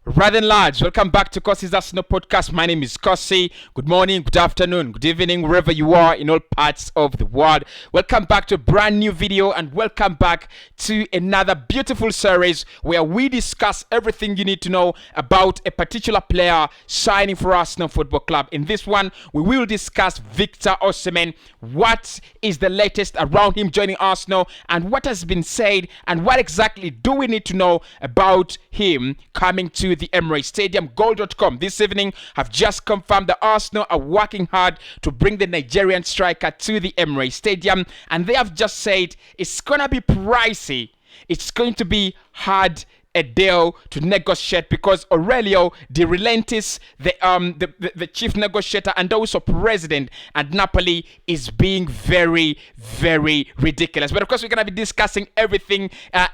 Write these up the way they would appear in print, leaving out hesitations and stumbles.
Right then, lads, welcome back to Cossy's Arsenal podcast. My name is Cossy. Good morning, good afternoon, good evening, wherever you are in all parts of the world. Welcome back to a brand new video and welcome back to another beautiful series where we discuss everything you need to know about a particular player signing for Arsenal Football Club. In this one, we will discuss Victor OSIMHEN. What is the latest around him joining Arsenal and what has been said and what exactly do we need to know about him coming to the Emirates Stadium. Goal.com this evening have just confirmed that Arsenal are working hard to bring the Nigerian striker to the Emirates Stadium, and they have just said it's gonna be pricey. It's going to be hard a deal to negotiate because Aurelio De Laurentiis, the chief negotiator and also president at Napoli, is being very, very ridiculous. But of course, we're going to be discussing everything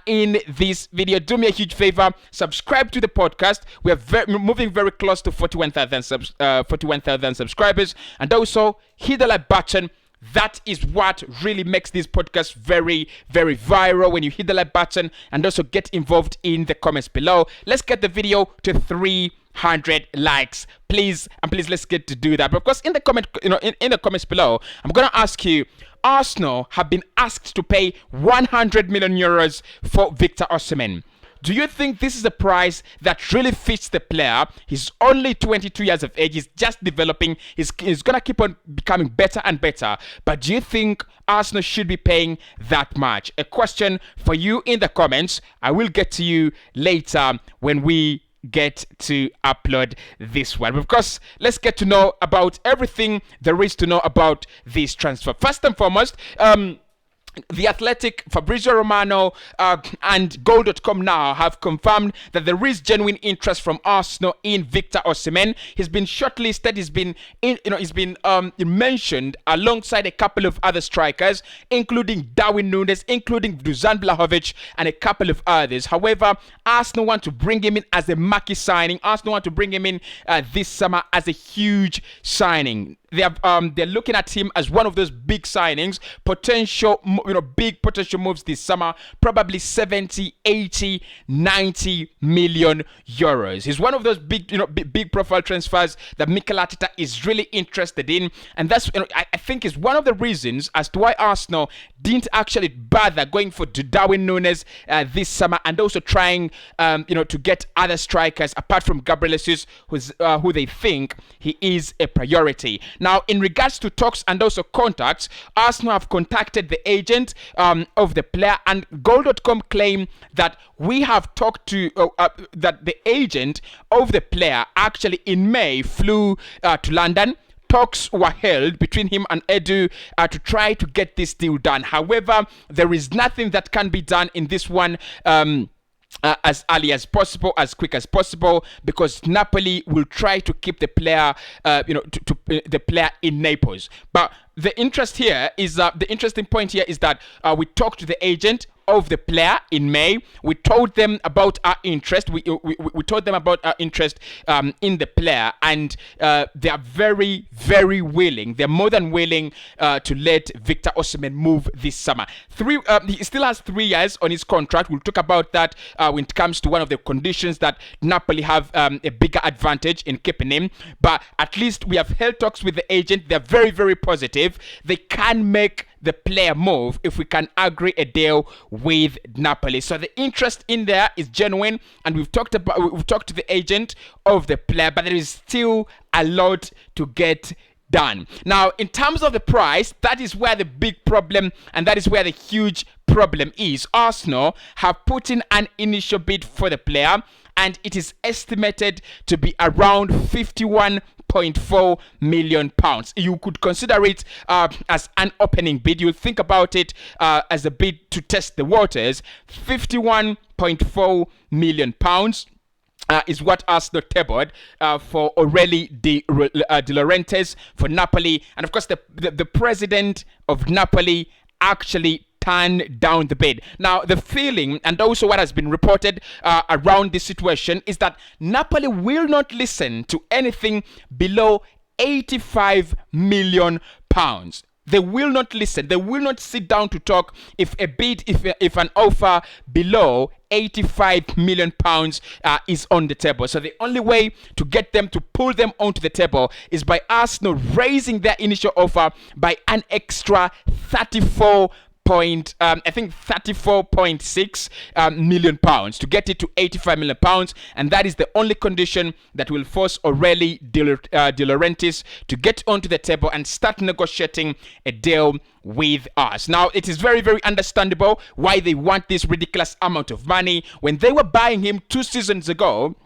in this video. Do me a huge favor, subscribe to the podcast. We are moving very close to 41,000 subscribers, and also hit the like button. That is what really makes this podcast very, very viral, when you hit the like button and also get involved in the comments below. Let's get the video to 300 likes, please, and please let's get to do that. But of course, in the comments below, I'm gonna ask you: Arsenal have been asked to pay 100 million euros for Victor OSIMHEN. Do you think this is a price that really fits the player? He's only 22 years of age. He's just developing. He's going to keep on becoming better and better. But do you think Arsenal should be paying that much? A question for you in the comments. I will get to you later when we get to upload this one. But of course, let's get to know about everything there is to know about this transfer. First and foremost, The Athletic, Fabrizio Romano, and Goal.com now have confirmed that there is genuine interest from Arsenal in Victor OSIMHEN. He's been shortlisted. He's been mentioned alongside a couple of other strikers, including Darwin Núñez, including Dusan Vlahovic, and a couple of others. However, Arsenal want to bring him in as a marquee signing. Arsenal want to bring him in this summer as a huge signing. They're looking at him as one of those big signings, big potential moves this summer, probably 70, 80, 90 million euros. He's one of those big profile transfers that Mikel Arteta is really interested in, and that's I think is one of the reasons as to why Arsenal didn't actually bother going for Darwin Núñez this summer, and also trying to get other strikers apart from Gabriel Jesus, who they think he is a priority. Now, in regards to talks and also contacts, Arsenal have contacted the agent of the player, and Goal.com claim that we have talked to that the agent of the player actually in May flew to London. Talks were held between him and Edu to try to get this deal done. However, there is nothing that can be done in this one as early as possible, as quick as possible, because Napoli will try to keep the player, the player in Naples. But the interest here is the interesting point here is that we talked to the agent of the player in May. We told them about our interest. We told them about our interest in the player, and they are very, very willing. They're more than willing to let Victor OSIMHEN move this summer. He still has 3 years on his contract. We'll talk about that when it comes to one of the conditions that Napoli have a bigger advantage in keeping him. But at least we have held talks with the agent. They're very, very positive. They can make the player move if we can agree a deal with Napoli. So the interest in there is genuine, and we've talked to the agent of the player, but there is still a lot to get done. Now, in terms of the price, that is where the big problem and that is where the huge problem is. Arsenal have put in an initial bid for the player, and it is estimated to be around 51.4 million pounds. You could consider it as an opening bid. You'll think about it as a bid to test the waters. 51.4 million pounds. Is what Arsenal tabled for Aurelio De Laurentiis for Napoli, and of course the president of Napoli actually turned down the bid. Now, the feeling and also what has been reported around this situation is that Napoli will not listen to anything below 85 million pounds. They will not listen. They will not sit down to talk if a bid, if an offer below 85 million pounds is on the table. So the only way to get them to pull them onto the table is by Arsenal raising their initial offer by an extra 34.6 million pounds to get it to 85 million pounds, and that is the only condition that will force Aureli De Laurentiis to get onto the table and start negotiating a deal with us. Now, it is very, very understandable why they want this ridiculous amount of money. When they were buying him 2 seasons ago,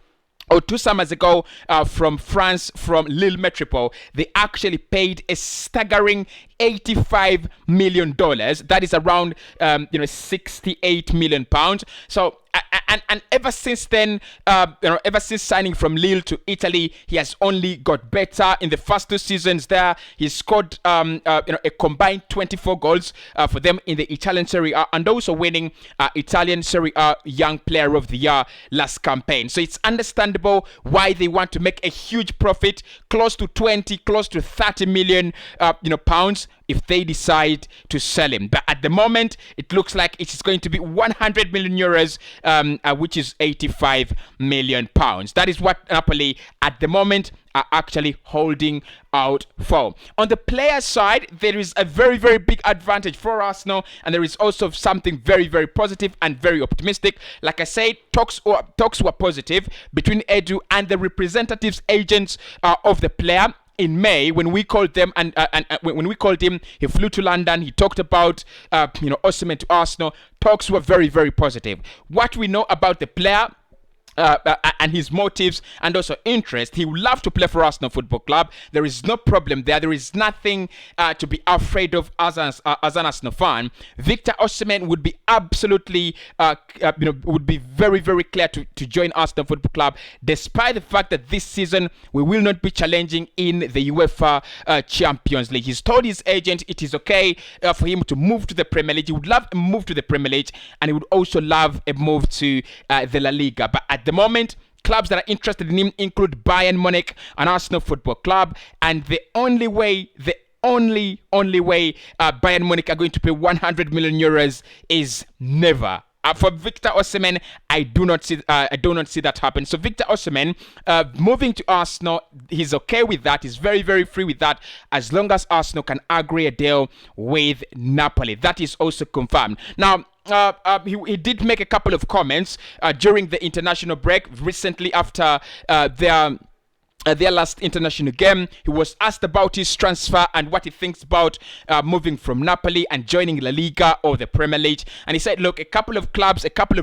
or 2 summers ago, from France, from Lille Metropole, they actually paid a staggering $85 million. That is around 68 million pounds. So and ever since then, ever since signing from Lille to Italy, he has only got better. In the first 2 seasons there, he scored a combined 24 goals for them in the Italian Serie A, and also winning Italian Serie A Young Player of the Year last campaign. So it's understandable why they want to make a huge profit, close to 20, close to 30 million pounds, if they decide to sell him. But at the moment, it looks like it is going to be 100 million euros, which is 85 million pounds. That is what Napoli at the moment are actually holding out for. On the player side, there is a very, very big advantage for Arsenal, and there is also something very, very positive and very optimistic. Like I said, talks were positive between Edu and the representatives agents of the player. In May, when we called them and when we called him, he flew to London. He talked about OSIMHEN to Arsenal. Talks were very, very positive. What we know about the player and his motives and also interest, he would love to play for Arsenal Football Club. There is no problem there. There is nothing to be afraid of as an Arsenal fan. Victor Osimhen would be absolutely, would be very, very clear to join Arsenal Football Club, despite the fact that this season we will not be challenging in the UEFA Champions League. He's told his agent it is okay for him to move to the Premier League. He would love a move to the Premier League, and he would also love a move to the La Liga. But at the moment, clubs that are interested in him include Bayern Munich and Arsenal Football Club, and the only way Bayern Munich are going to pay 100 million euros is never. For Victor Osimhen, I do not see that happen. So Victor Osimhen moving to Arsenal, he's okay with that. He's very, very free with that, as long as Arsenal can agree a deal with Napoli. That is also confirmed. Now, he did make a couple of comments during the international break recently after their last international game. He was asked about his transfer and what he thinks about moving from Napoli and joining La Liga or the Premier League. And he said, look, a couple of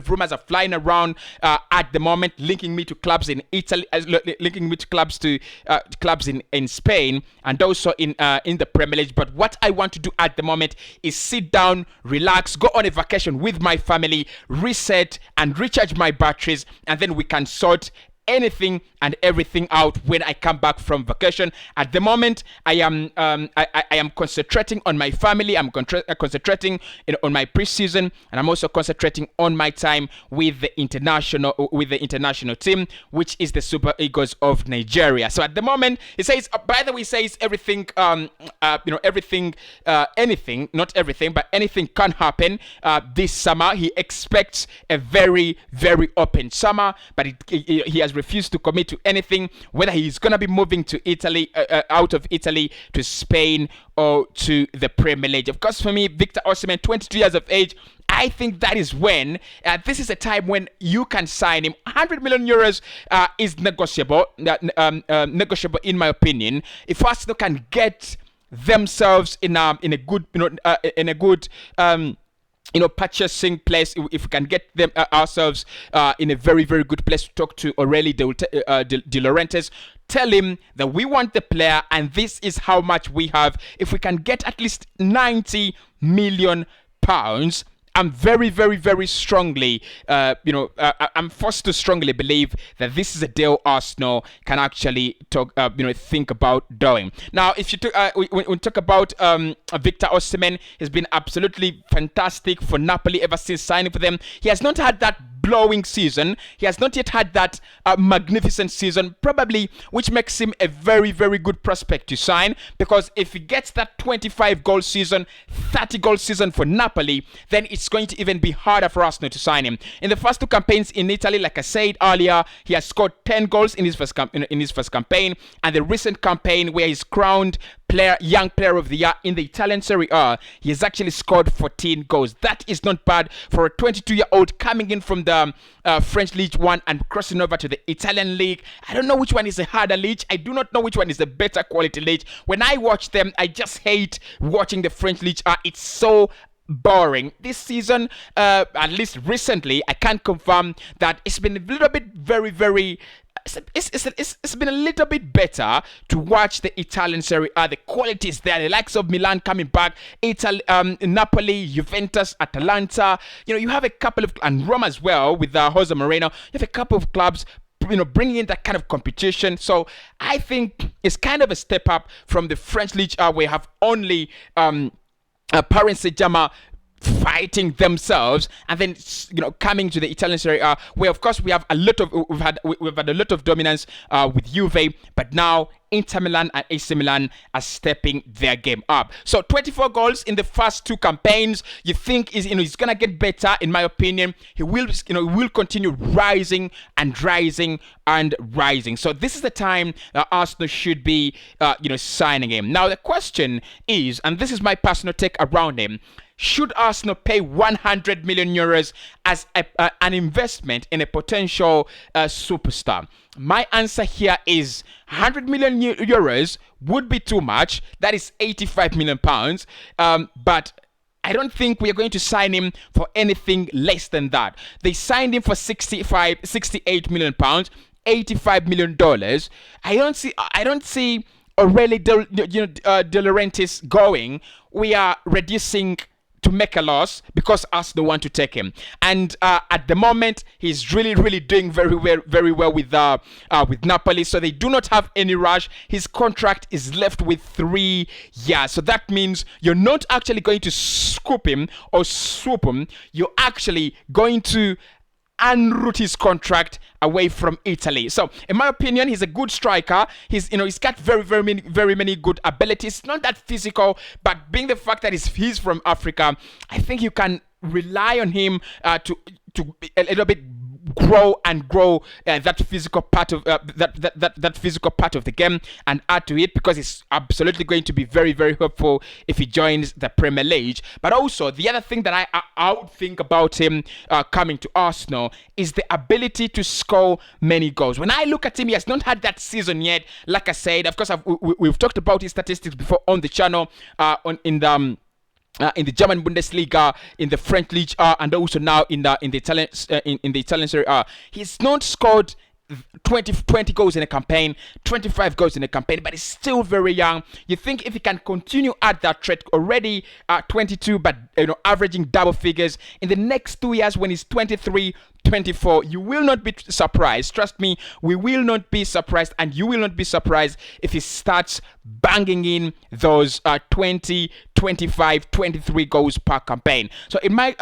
rumors are flying around at the moment, linking me to clubs in Italy, linking me to clubs in Spain, and also in the Premier League. But what I want to do at the moment is sit down, relax, go on a vacation with my family, reset and recharge my batteries, and then we can sort anything and everything out when I come back from vacation. At the moment, I am concentrating on my family. I'm concentrating on my preseason, and I'm also concentrating on my time with the international team, which is the Super Eagles of Nigeria. So at the moment, he says, by the way, he says everything, anything, not everything, but anything can happen this summer. He expects a very, very open summer, but he has refused to commit to anything, whether he's going to be moving to Italy, out of Italy to Spain or to the Premier League. Of course, for me, Victor Osimhen, 22 years of age, I think that is when, this is a time when you can sign him. 100 million euros is negotiable, negotiable in my opinion. If Arsenal can get themselves in a good, purchasing place, if we can get them ourselves in a very, very good place to talk to Aureli De Laurentiis, tell him that we want the player and this is how much we have. If we can get at least 90 million pounds, I'm very, very, very strongly, I'm forced to strongly believe that this is a deal Arsenal can actually think about doing. Now, if you when we talk about Victor Osimhen, he's been absolutely fantastic for Napoli ever since signing for them. He has not had that mind-blowing season. He has not yet had that magnificent season, probably, which makes him a very, very good prospect to sign, because if he gets that 25-goal season, 30-goal season for Napoli, then it's going to even be harder for Arsenal to sign him. In the first two campaigns in Italy, like I said earlier, he has scored 10 goals in his first campaign, and the recent campaign where he's crowned young player of the year in the Italian Serie A, he has actually scored 14 goals. That is not bad for a 22-year-old coming in from the French League One and crossing over to the Italian league. I don't know which one is a harder league. I do not know which one is a better quality league. When I watch them, I just hate watching the French League. It's so boring. This season, at least recently, I can confirm that it's been a little bit it's been a little bit better to watch the Italian Serie A. The quality is there. The likes of Milan coming back, Napoli, Juventus, Atalanta. You have a couple of, and Rome as well with Jose Mourinho. You have a couple of clubs, bringing in that kind of competition. So I think it's kind of a step up from the French League, where we have only Paris Saint-Germain fighting themselves, and then coming to the Italian Serie A, where of course we've had a lot of dominance with Juve, but now Inter Milan and AC Milan are stepping their game up. So 24 goals in the first two campaigns. You think he's gonna get better? In my opinion, he will continue rising and rising and rising. So this is the time that Arsenal should be signing him. Now the question is, and this is my personal take around him: should Arsenal pay 100 million euros as an investment in a potential superstar? My answer here is 100 million euros would be too much. That is 85 million pounds. But I don't think we are going to sign him for anything less than that. They signed him for 68 million pounds, $85 million. I don't see Aurelio De Laurentiis going. We are reducing to make a loss because Arsenal want to take him, and at the moment he's really doing very well with Napoli, so they do not have any rush. His contract is left with 3 years, so that means you're not actually going to scoop him or swoop him. You're actually going to unroot his contract away from Italy. So in my opinion, he's a good striker. He's got very many good abilities. Not that physical, but being the fact that he's from Africa, I think you can rely on him to a little bit grow that physical part of that physical part of the game and add to it, because it's absolutely going to be very helpful if he joins the Premier League. But also the other thing that I would think about him coming to Arsenal is the ability to score many goals. When I look at him, he has not had that season yet. Like I said, of course, we've talked about his statistics before on the channel, in the German Bundesliga, in the French League, and also now in the Italian Serie A. He's not scored 20 goals in a campaign, 25 goals in a campaign, but he's still very young. You think if he can continue at that trend, already 22, but averaging double figures in the next 2 years when he's 23, 24, you will not be surprised. Trust me, we will not be surprised, and you will not be surprised if he starts banging in those 20, 25, 23 goals per campaign. So in my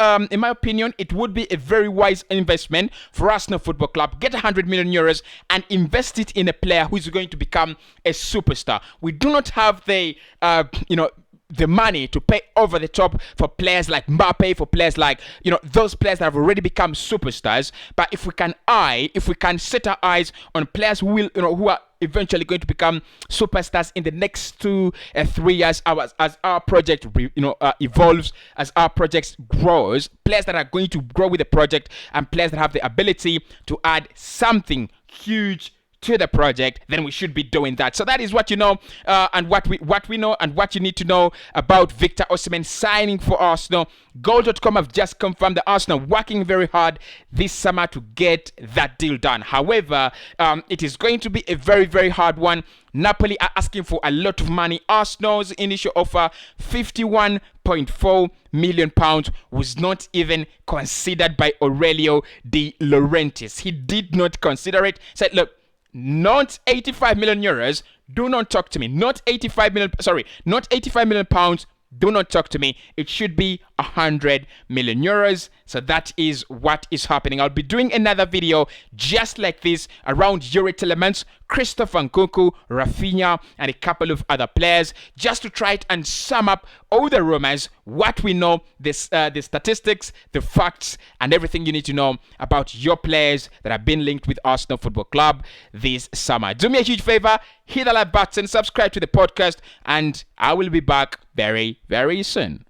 opinion, it would be a very wise investment for Arsenal Football Club. Get 100 million euros and invest it in a player who is going to become a superstar. We do not have the money to pay over the top for players like Mbappe, for players like those players that have already become superstars. But if we can set our eyes on players who are eventually going to become superstars in the next 2-3 years, as our project evolves, as our project grows, players that are going to grow with the project, and players that have the ability to add something huge to the project, then we should be doing that. So that is what and what we know, and what you need to know about Victor Osimhen signing for Arsenal. Goal.com have just confirmed that Arsenal working very hard this summer to get that deal done. However, it is going to be a very hard one. Napoli are asking for a lot of money. Arsenal's initial offer, £51.4 million, was not even considered by Aurelio De Laurentiis. He did not consider it. Said, look, not 85 million euros. Do not talk to me. Not 85 million pounds. do not talk to me. It should be 100 million euros. So that is what is happening. I'll be doing another video just like this around Yuri Tillemans, Christopher Nkunku, Rafinha, and a couple of other players, just to try it and sum up all the rumors, what we know, the statistics, the facts, and everything you need to know about your players that have been linked with Arsenal Football Club this summer. Do me a huge favor, hit the like button, subscribe to the podcast, and I will be back very, very soon.